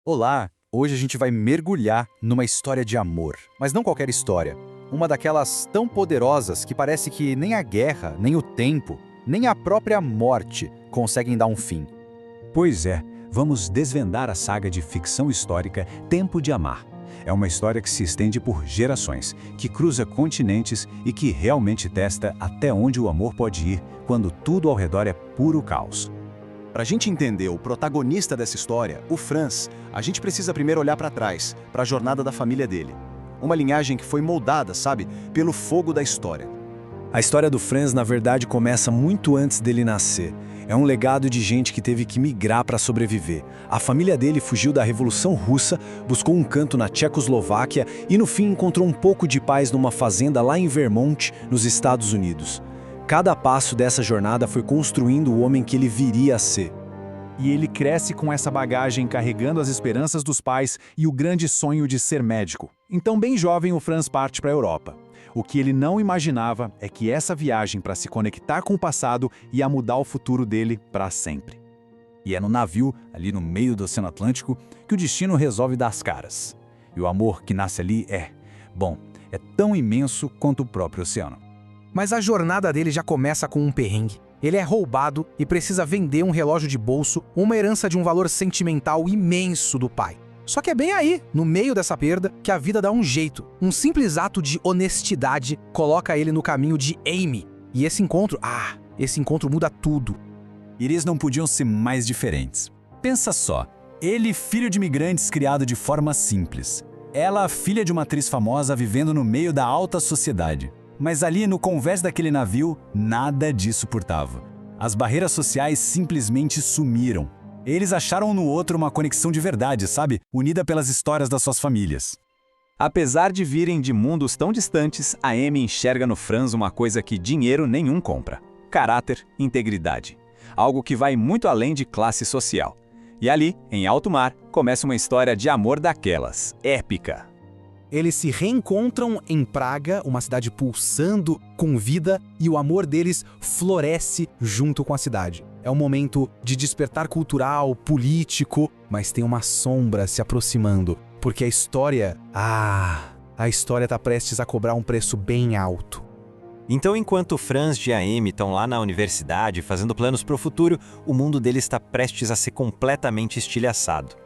Olá! Hoje a gente vai mergulhar numa história de amor. Mas não qualquer história. Uma daquelas tão poderosas que parece que nem a guerra, nem o tempo, nem a própria morte conseguem dar um fim. Pois é, vamos desvendar a saga de ficção histórica Tempo de Amar. É uma história que se estende por gerações, que cruza continentes e que realmente testa até onde o amor pode ir quando tudo ao redor é puro caos. Para a gente entender o protagonista dessa história, o Franz, a gente precisa primeiro olhar para trás, para a jornada da família dele. Uma linhagem que foi moldada, sabe, pelo fogo da história. A história do Franz, na verdade, começa muito antes dele nascer. É um legado de gente que teve que migrar para sobreviver. A família dele fugiu da Revolução Russa, buscou um canto na Tchecoslováquia e, no fim, encontrou um pouco de paz numa fazenda lá em Vermont, nos Estados Unidos. Cada passo dessa jornada foi construindo o homem que ele viria a ser. E ele cresce com essa bagagem carregando as esperanças dos pais e o grande sonho de ser médico. Então, bem jovem, o Franz parte para a Europa. O que ele não imaginava é que essa viagem para se conectar com o passado ia mudar o futuro dele para sempre. E é no navio, ali no meio do Oceano Atlântico, que o destino resolve dar as caras. E o amor que nasce ali é tão imenso quanto o próprio oceano. Mas a jornada dele já começa com um perrengue. Ele é roubado e precisa vender um relógio de bolso, uma herança de um valor sentimental imenso do pai. Só que é bem aí, no meio dessa perda, que a vida dá um jeito. Um simples ato de honestidade coloca ele no caminho de Amy. E esse encontro muda tudo. Eles não podiam ser mais diferentes. Pensa só, ele filho de imigrantes criado de forma simples. Ela filha de uma atriz famosa vivendo no meio da alta sociedade. Mas ali no convés daquele navio, nada disso portava. As barreiras sociais simplesmente sumiram. Eles acharam um no outro uma conexão de verdade, sabe? Unida pelas histórias das suas famílias. Apesar de virem de mundos tão distantes, a Amy enxerga no Franz uma coisa que dinheiro nenhum compra: caráter, integridade. Algo que vai muito além de classe social. E ali, em alto mar, começa uma história de amor daquelas, épica. Eles se reencontram em Praga, uma cidade pulsando com vida, e o amor deles floresce junto com a cidade. É um momento de despertar cultural, político, mas tem uma sombra se aproximando, porque a história tá prestes a cobrar um preço bem alto. Então, enquanto o Franz e a Amy estão lá na universidade fazendo planos para o futuro, o mundo deles está prestes a ser completamente estilhaçado.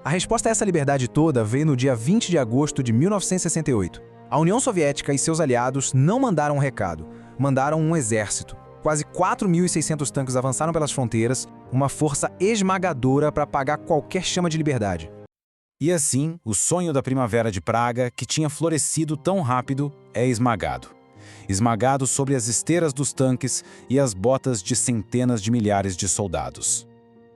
A resposta a essa liberdade toda veio no dia 20 de agosto de 1968. A União Soviética e seus aliados não mandaram um recado, mandaram um exército. Quase 4.600 tanques avançaram pelas fronteiras, uma força esmagadora para apagar qualquer chama de liberdade. E assim, o sonho da primavera de Praga, que tinha florescido tão rápido, é esmagado. Esmagado sobre as esteiras dos tanques e as botas de centenas de milhares de soldados.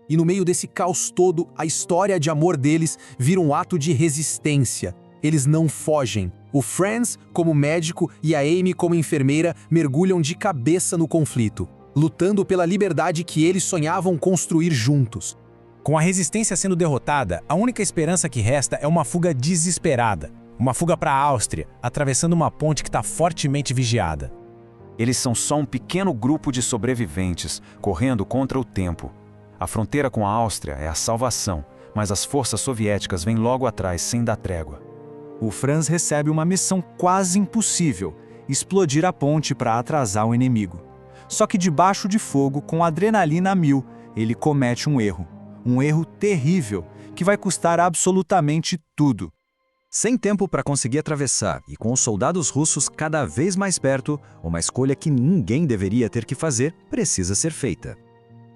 E no meio desse caos todo, a história de amor deles vira um ato de resistência. Eles não fogem. O Franz, como médico, e a Amy, como enfermeira, mergulham de cabeça no conflito, lutando pela liberdade que eles sonhavam construir juntos. Com a resistência sendo derrotada, a única esperança que resta é uma fuga desesperada. Uma fuga para a Áustria, atravessando uma ponte que está fortemente vigiada. Eles são só um pequeno grupo de sobreviventes, correndo contra o tempo. A fronteira com a Áustria é a salvação, mas as forças soviéticas vêm logo atrás sem dar trégua. O Franz recebe uma missão quase impossível: explodir a ponte para atrasar o inimigo. Só que debaixo de fogo, com adrenalina a mil, ele comete um erro terrível, que vai custar absolutamente tudo. Sem tempo para conseguir atravessar e com os soldados russos cada vez mais perto, uma escolha que ninguém deveria ter que fazer precisa ser feita.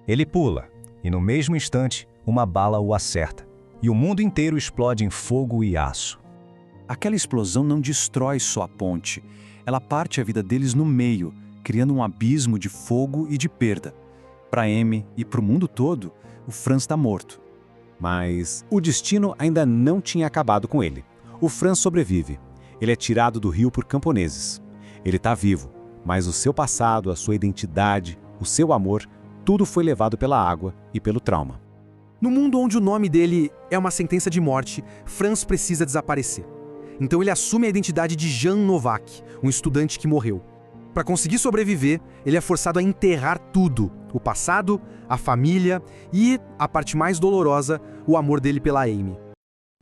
Ele pula. E no mesmo instante, uma bala o acerta. E o mundo inteiro explode em fogo e aço. Aquela explosão não destrói só a ponte. Ela parte a vida deles no meio, criando um abismo de fogo e de perda. Para Amy e para o mundo todo, o Franz está morto. Mas o destino ainda não tinha acabado com ele. O Franz sobrevive. Ele é tirado do rio por camponeses. Ele está vivo, mas o seu passado, a sua identidade, o seu amor, tudo foi levado pela água e pelo trauma. No mundo onde o nome dele é uma sentença de morte, Franz precisa desaparecer. Então ele assume a identidade de Jan Novak, um estudante que morreu. Para conseguir sobreviver, ele é forçado a enterrar tudo: o passado, a família e, a parte mais dolorosa, o amor dele pela Amy.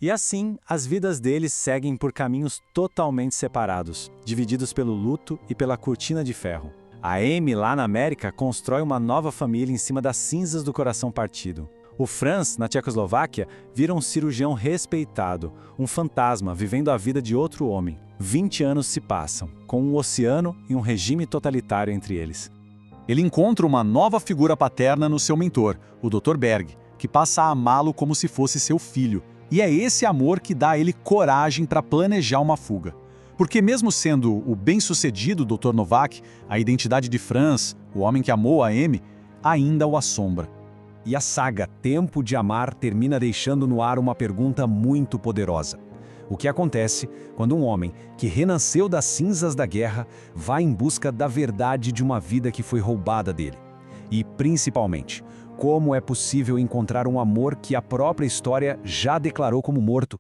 E assim, as vidas deles seguem por caminhos totalmente separados, divididos pelo luto e pela cortina de ferro. A Amy, lá na América, constrói uma nova família em cima das cinzas do coração partido. O Franz, na Tchecoslováquia, vira um cirurgião respeitado, um fantasma vivendo a vida de outro homem. 20 anos se passam, com um oceano e um regime totalitário entre eles. Ele encontra uma nova figura paterna no seu mentor, o Dr. Berg, que passa a amá-lo como se fosse seu filho. E é esse amor que dá a ele coragem para planejar uma fuga. Porque mesmo sendo o bem-sucedido Dr. Novak, a identidade de Franz, o homem que amou a Amy, ainda o assombra. E a saga Tempo de Amar termina deixando no ar uma pergunta muito poderosa. O que acontece quando um homem que renasceu das cinzas da guerra vai em busca da verdade de uma vida que foi roubada dele? E, principalmente, como é possível encontrar um amor que a própria história já declarou como morto?